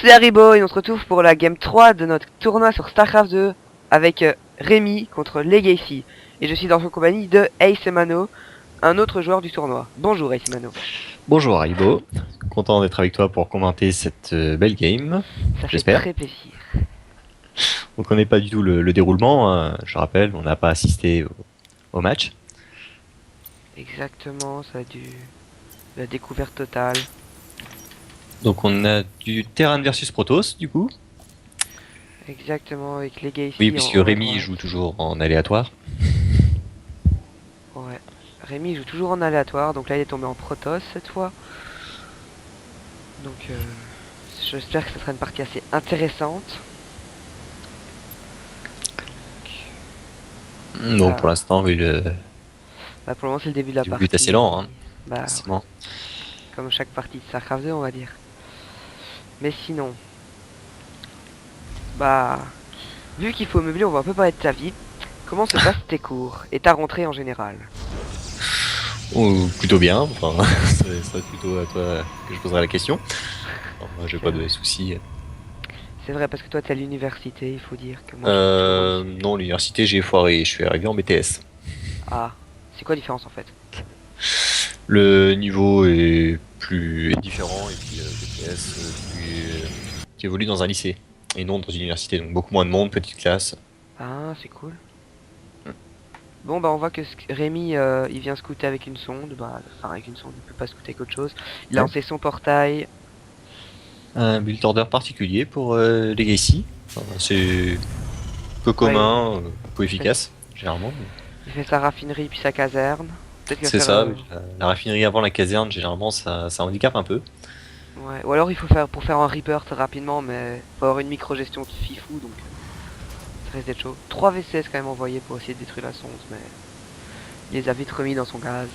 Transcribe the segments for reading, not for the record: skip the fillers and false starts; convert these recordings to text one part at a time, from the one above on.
C'est Haribo et on se retrouve pour la game 3 de notre tournoi sur StarCraft 2 avec Rémi contre Legacy. Et je suis dans la compagnie de Ace et Mano, un autre joueur du tournoi. Bonjour Ace et Mano. Bonjour Haribo, content d'être avec toi pour commenter cette belle game, Ça fait j'espère. très plaisir. On connaît pas du tout le déroulement, hein. Je rappelle, on n'a pas assisté au match. Exactement, ça a dû... La découverte totale. Donc on a du Terran versus Protoss du coup. Exactement, avec Legacy Oui, puisque en Rémi droite. joue toujours en aléatoire. Ouais. Rémi joue toujours en aléatoire, donc là il est tombé en Protoss cette fois. Donc j'espère que ce sera une partie assez intéressante. Donc pour l'instant, oui, le Bah, pour le moment c'est le début de la début est partie. assez lent, hein, Bah, forcément. comme chaque partie de StarCraft 2 on va dire. Mais sinon, bah, vu qu'il faut meubler, on va un peu parler de ta vie. Comment se passent tes cours et ta rentrée en général? Ou plutôt bien, enfin, c'est plutôt à toi que je poserai la question. Alors, moi, j'ai C'est pas de vrai. soucis. C'est vrai parce que toi t'es à l'université, il faut dire que moi je suis toujours au lycée. Non, l'université j'ai foiré, je suis arrivé en BTS. Ah, c'est quoi la différence en fait? Le niveau est différent et puis BTS qui évolue dans un lycée et non dans une université, donc beaucoup moins de monde, petite classe. Ah, c'est cool. Bon bah on voit que Rémi il vient scouter avec une sonde, bah enfin avec une sonde, il peut pas scouter avec autre chose. Il a Ouais. lancé son portail. Un build order particulier pour Legacy. Enfin, c'est peu Ouais, commun, peu efficace généralement. il fait sa raffinerie puis sa caserne. Peut-être qu'il va C'est faire ça, la raffinerie avant la caserne généralement ça handicape un peu. ouais. Ou alors il faut faire pour faire un Reaper très rapidement, mais faut avoir une micro-gestion de fifou, donc ça risque d'être chaud. 3 VCS quand même envoyés pour essayer de détruire la sonde, mais il les a vite remis dans son gaz.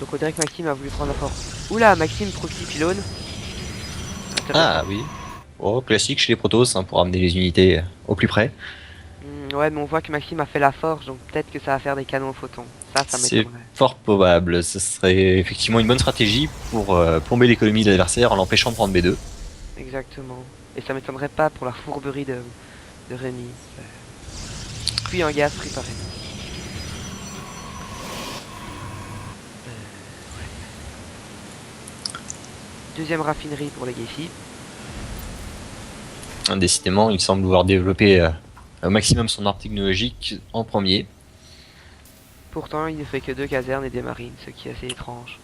Donc on dirait que Maxime a voulu prendre la force. Oula, Maxime proxy pylône. Intéressant. Ah oui. Oh, classique chez les Protoss, hein, pour amener les unités au plus près. Ouais, mais on voit que Maxime a fait la forge, donc peut-être que ça va faire des canons au photon. Ça C'est m'étonnerait. fort probable. Ce serait effectivement une bonne stratégie pour plomber l'économie de l'adversaire en l'empêchant de prendre B2. Exactement. Et ça m'étonnerait pas pour la fourberie de Rémi. Puis un gaz préparé. Deuxième raffinerie pour Legacy. Décidément, il semble vouloir développer au maximum son arbre technologique en premier. Pourtant, il ne fait que 2 casernes et des marines, ce qui est assez étrange.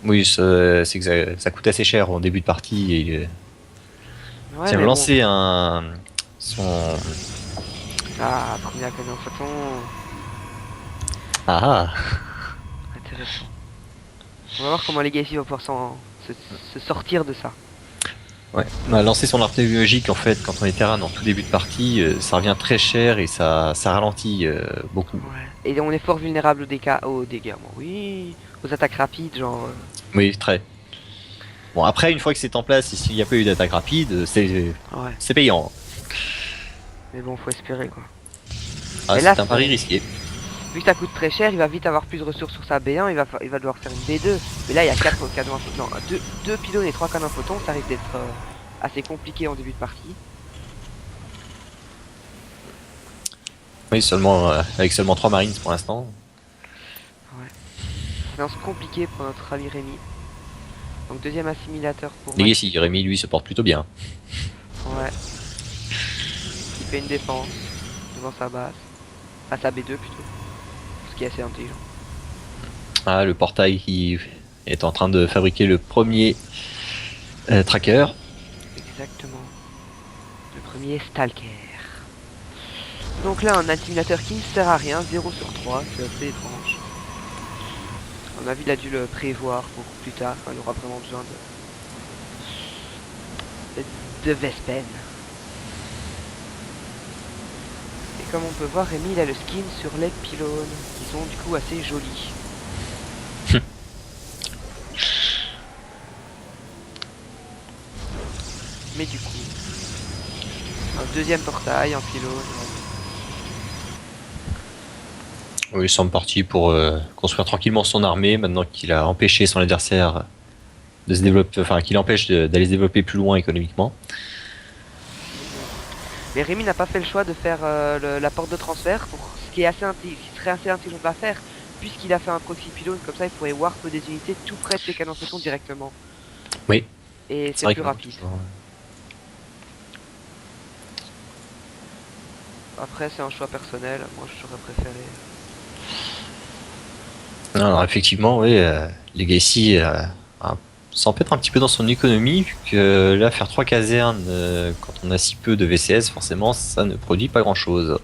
Oui, c'est que ça coûte assez cher en début de partie. Et il Ouais, vient mais bon. lancer son... Ah, premier canon au photon. Ah ah. Intéressant. On va voir comment Legacy va pouvoir se sortir de ça. Ouais. On a lancé son arbre technologique en fait quand on est terrain en tout début de partie, ça revient très cher et ça ralentit beaucoup. Ouais. Et on est fort vulnérable aux dégâts, moi. Oui, aux attaques rapides, genre. Oui, très. Bon, après, une fois que c'est en place et s'il n'y a pas eu d'attaque rapide, Ouais. c'est payant. Mais bon, faut espérer quoi. Ah, Et là, c'est un pari risqué. vu que ça coûte très cher, il va vite avoir plus de ressources sur sa B1, il va devoir faire une B2. Mais là, il y a 4 canons à photon. Non, 2 pylônes et 3 canons à photon, ça risque d'être assez compliqué en début de partie. Oui, seulement avec seulement 3 marines pour l'instant. Ouais. Lance compliqué pour notre ami Rémi. Donc deuxième assimilateur pour Legacy, Rémi, lui, se porte plutôt bien. Ouais. Il fait une défense devant sa base. À sa B2 plutôt. Ce qui est assez intelligent. Ah, le portail qui est en train de fabriquer le premier tracker. Exactement. Le premier Stalker. Donc là, un assimilateur qui ne sert à rien, 0 sur 3, c'est assez étrange. À mon avis, il a dû le prévoir pour plus tard, quand il aura vraiment besoin de Vespen. Et comme on peut voir, Rémi, il a le skin sur les pylônes, qui sont du coup assez jolis. Mais du coup, un deuxième portail en pylône. Oui, il semble parti pour construire tranquillement son armée maintenant qu'il a empêché son adversaire de se développer, enfin qui l'empêche d'aller se développer plus loin économiquement. Mais Rémi n'a pas fait le choix de faire la porte de transfert, pour ce qui est qui serait assez intelligent de la faire, puisqu'il a fait un proxy pylône, comme ça il pourrait warp des unités tout près de ses canons photons directement. Oui, Et c'est c'est vrai plus que rapide. Après c'est un choix personnel, moi j'aurais préféré. alors effectivement, oui, Legacy s'empêtre un petit peu dans son économie, vu que là, faire 3 casernes quand on a si peu de VCS, forcément, ça ne produit pas grand-chose.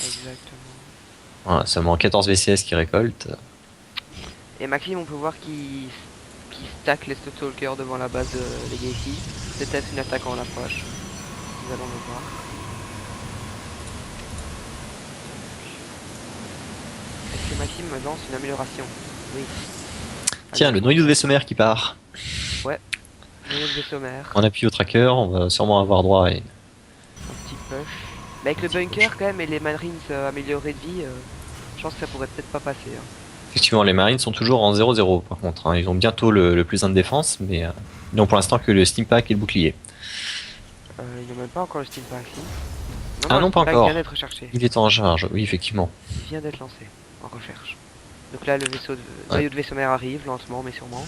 Exactement. Voilà, seulement 14 VCS qui récoltent. Et Maxime, on peut voir qu'il stack les Stalkers devant la base de Legacy. C'est peut-être une attaque en approche. Nous allons le voir. Est-ce que Maxime me lance une amélioration? Oui. Tiens, le noyau de vaisseau mère qui part. Ouais. Noyau de vaisseau mère. En appui au tracker, on va sûrement avoir droit à une... Un petit push. Mais avec le bunker quand même et les Marines améliorés de vie, je pense que ça pourrait peut-être pas passer. Hein. Effectivement, les Marines sont toujours en 0-0 par contre. Hein. Ils ont bientôt le plus 1 de défense, mais ils n'ont pour l'instant que le Steam Pack et le bouclier. Il n'y a même pas encore le Steam Pack, si. Ah non, le pas Steam Pack encore. vient d'être recherché. Il est en charge, oui, effectivement. Il vient d'être lancé en recherche. Donc là, le vaisseau Ouais. noyau de vaisseau mère arrive, lentement mais sûrement.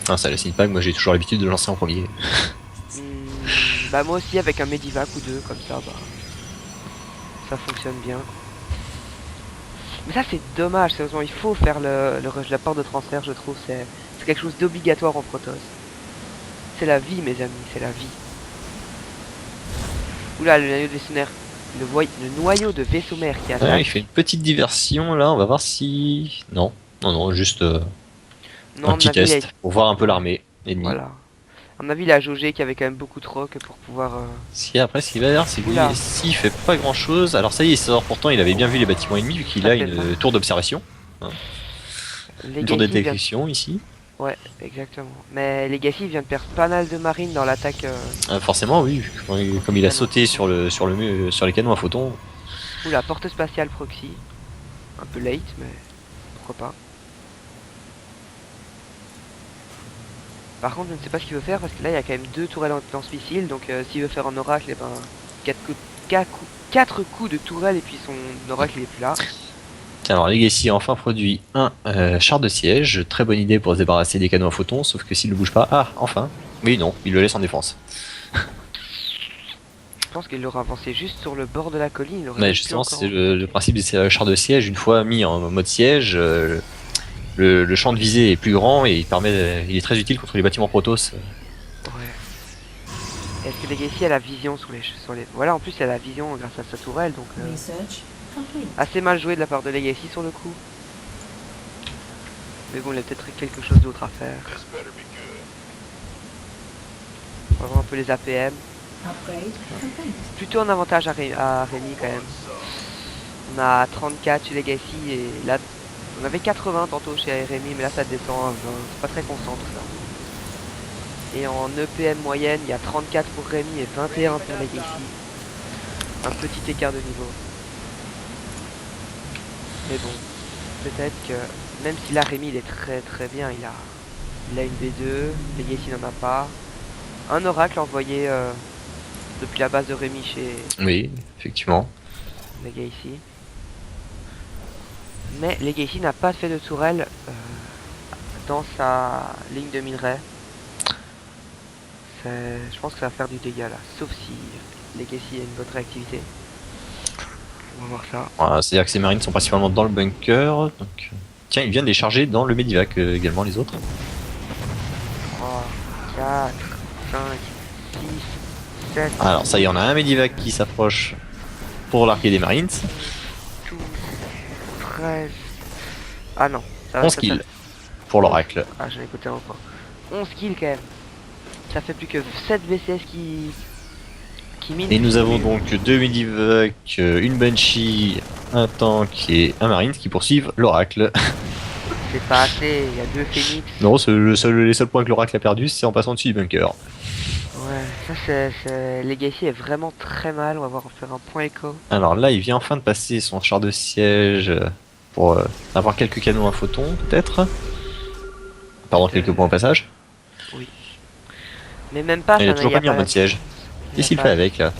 Ah, ça, le Steam Pack, moi j'ai toujours l'habitude de le lancer en premier. Bah moi aussi avec un Medivac ou deux comme ça, bah ça fonctionne bien. Mais ça c'est dommage, sérieusement, il faut faire la porte de transfert, je trouve, c'est quelque chose d'obligatoire en Protoss. C'est la vie mes amis, c'est la vie. Oula, le noyau de vaisseau mère, le noyau de vaisseau mère qui attaque. Ouais, il fait une petite diversion là, on va voir si... Non, non, juste Non, un à mon petit avis, test pour voir un peu l'armée ennemie. voilà. À mon avis, il a jaugé qu'il y avait quand même beaucoup trop que pour pouvoir... Si après, ce qu'il va dire, c'est que Oula. s'il fait pas grand chose, alors ça y est, il sort pourtant, il avait bien vu les bâtiments ennemis vu qu'il Ça a fait une mal. tour d'observation, une tour de Legacy vient... détection ici. Ouais, exactement. Mais Legacy vient de perdre pas mal de marines dans l'attaque. Forcément, oui, comme il a sauté sur sur les canons à photons. Oula, porte spatiale proxy. Un peu late, mais pourquoi pas. Par contre, je ne sais pas ce qu'il veut faire parce que là, il y a quand même deux tourelles en lance-missile. Donc, s'il veut faire un oracle, et ben, 4 coups de tourelle et puis son oracle il est plus là. Tiens, alors Legacy a enfin produit un char de siège, très bonne idée pour se débarrasser des canons à photons, sauf que s'il ne bouge pas, ah, enfin. Oui, non, il le laisse en défense. Je pense qu'il l'aurait avancé juste sur le bord de la colline. Il aurait Mais même pu justement, encore- c'est le principe des chars de siège, une fois mis en mode siège, le champ de visée est plus grand et il est très utile contre les bâtiments Protoss. Ouais. Est-ce que Legacy a la vision sur les... Voilà, en plus, il a la vision grâce à sa tourelle, donc... Research complete. Assez mal joué de la part de Legacy sur le coup. Mais bon, il a peut-être quelque chose d'autre à faire. On va voir un peu les APM. Upgrade complete. Plutôt un avantage à Rémi quand même. On a 34 chez Legacy et là on avait 80 tantôt chez Rémi mais là ça descend à 20. C'est pas très constant tout ça. Et en EPM moyenne il y a 34 pour Rémi et 21 pour Legacy. Un petit écart de niveau. Mais bon, peut-être que même si là Rémi il est très bien, il a une B2, Legacy n'en a pas. Un oracle envoyé depuis la base de Rémi chez Oui, effectivement. Legacy. Mais Legacy n'a pas fait de tourelle dans sa ligne de minerai. Je pense que ça va faire du dégât là, sauf si Legacy a une bonne réactivité. On va voir ça. Voilà, c'est-à-dire que ces marines sont principalement dans le bunker. Donc... Tiens, ils viennent les charger dans le Medivac également, les autres. 3, 4, 5, 6, 7, Alors ça y est, on a un Medivac qui s'approche pour l'arquer des Marines. 12, 13. Ah non, ça 11 ça- kills pour l'oracle. Ah, j'en ai écouté encore. 11 kills quand même. Ça fait plus que 7 VCS qui minent. Et nous avons donc deux Medivac, une Banshee, un tank et un Marine qui poursuivent l'oracle. C'est pas assez, il y a 2 Phoenix. Non, les seuls points que l'oracle a perdu, c'est en passant dessus du bunker. Ouais, ça c'est... Legacy est vraiment très mal, on va voir faire un point écho. Alors là, il vient enfin de passer son char de siège pour avoir quelques canons à photons, peut-être. Pardon, quelques points au passage. Oui. Mais même pas, Il a ça toujours y a pas mis en pas mode siège. il y a Qu'est-ce qu'il pas- fait avec là?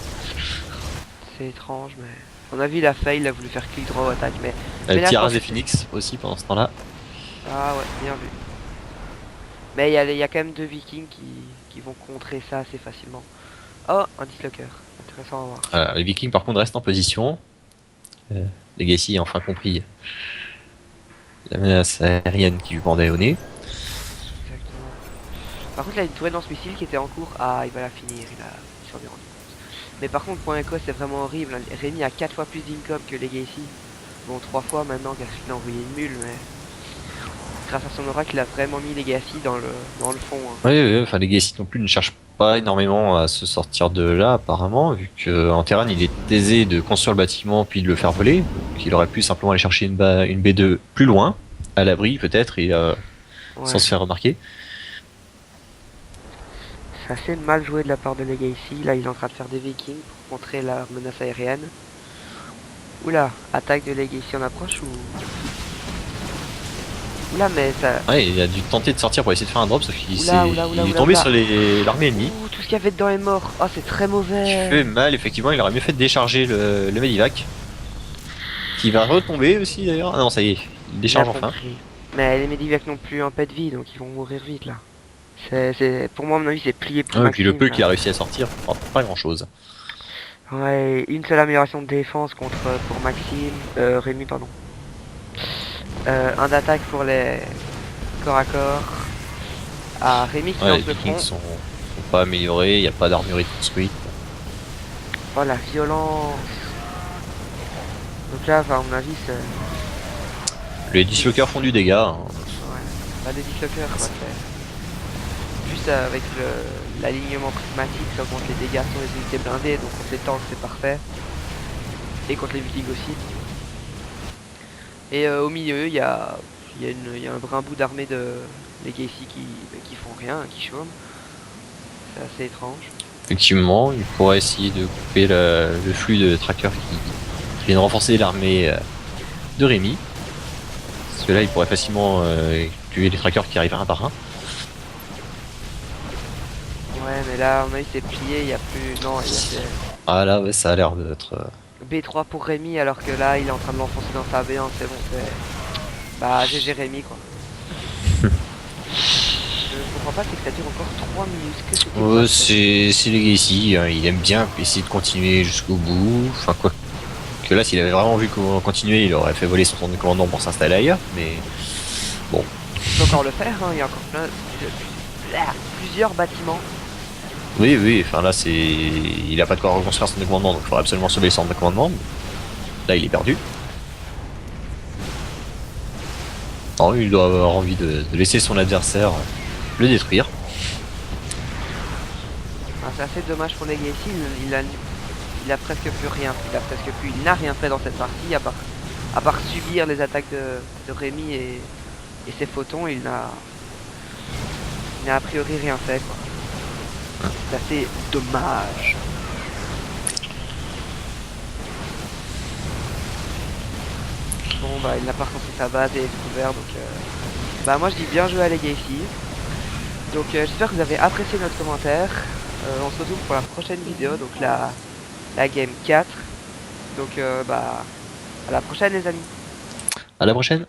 C'est étrange, mais... On a vu la faille, il a voulu faire click draw attaque, mais... Le mais là, petit je pense Arras des que Phoenix aussi pendant ce temps-là. Ah ouais, bien vu. Mais il y a quand même deux vikings qui vont contrer ça assez facilement. Oh, un dislocker. Intéressant à voir. Voilà, les Vikings par contre restent en position. Legacy a enfin compris la menace aérienne qui lui pendait au nez. Exactement. Par contre, là, il y a une tourelle lance-missile qui était en cours. Ah, il va la finir, il s'en est rendu compte. Mais par contre, point écho, c'est vraiment horrible. Rémi a 4 fois plus d'income que Legacy. Bon, 3 fois maintenant, car il a envoyé une mule, mais... Grâce à son oracle, il a vraiment mis Legacy dans le fond. Hein. Oui, oui, enfin Legacy non plus ne cherche pas énormément à se sortir de là apparemment, vu que en terrain il est aisé de construire le bâtiment puis de le faire voler, qu'il aurait pu simplement aller chercher une B2 plus loin, à l'abri peut-être, et Ouais. sans se faire remarquer. C'est assez mal joué de la part de Legacy. Là, il est en train de faire des vikings pour contrer la menace aérienne. Oula, attaque de Legacy en approche ou... Oula, mais ça... Ouais, il a dû tenter de sortir pour essayer de faire un drop, sauf qu'il Oula, s'est- oula, oula, il est oula, tombé oula. sur l'armée ennemie. Ouh, tout ce qu'il y avait dedans est mort. Oh, c'est très Qui mauvais. fait mal, effectivement, il aurait mieux fait de décharger le Medivac. Qui va retomber aussi d'ailleurs. Ah non, ça y est, il décharge J'ai enfin. compris. Mais les Medivac n'ont plus un pet de vie, donc ils vont mourir vite là. Pour moi, à mon avis, c'est plié pour Ouais, et puis le Maxime, peu là. qu'il a réussi à sortir, pas grand chose. Ouais, une seule amélioration de défense contre pour Maxime, Rémi, pardon. Un d'attaque pour les corps à corps. Ah, Rémi qui Ouais, les lance le Vikings front. sont pas améliorés, il n'y a pas d'armurerie construite. Oh la violence. Donc là, à mon avis, c'est... Les dislockers font du dégât. Hein. Ouais, pas des dislockers quoi. Plus avec l'alignement prismatique, ça augmente les dégâts sur les unités blindées, donc contre les tanks c'est parfait. Et contre les vikings aussi. Et au milieu, il y a un brin bout d'armée de Legacy qui font rien, qui chôment. C'est assez étrange. Effectivement, il pourrait essayer de couper le flux de trackers qui viennent renforcer l'armée de Rémi. Parce que là, il pourrait facilement tuer les trackers qui arrivent un par un. Ouais, mais là, on a eu c'est plié, il y a plus... Non, il y a c'est Ah là, ouais, ça a l'air d'être... B3 pour Rémi, alors que là, il est en train de l'enfoncer dans sa B1, c'est bon, c'est... Bah, GG Rémi, quoi. Je comprends pas, c'est que ça dure encore 3 minutes. Que c'était ça, c'est Legacy, hein, il aime bien essayer de continuer jusqu'au bout. Enfin, quoi que là, s'il avait vraiment vu comment continuer, il aurait fait voler son centre de commandement pour s'installer ailleurs. Mais bon, Il peut encore le faire, hein, il y a encore plusieurs bâtiments. oui, oui, enfin là, il a pas de quoi reconstruire son centre de commandement, donc il faudrait absolument sauver le centre de commandement. Là, il est perdu. Non, il doit avoir envie de laisser son adversaire le détruire. Ah, c'est assez dommage pour Legacy, il a presque plus rien. Il n'a rien fait dans cette partie, à part subir les attaques de Rémi et ses photons, il n'a a priori rien fait, quoi. C'est assez dommage. Bon bah il n'a pas reconstruit sa base et est découvert donc bah moi je dis bien joué à Legacy. Donc j'espère que vous avez apprécié notre commentaire. On se retrouve pour la prochaine vidéo, donc la game 4. Donc bah à la prochaine les amis. À la prochaine.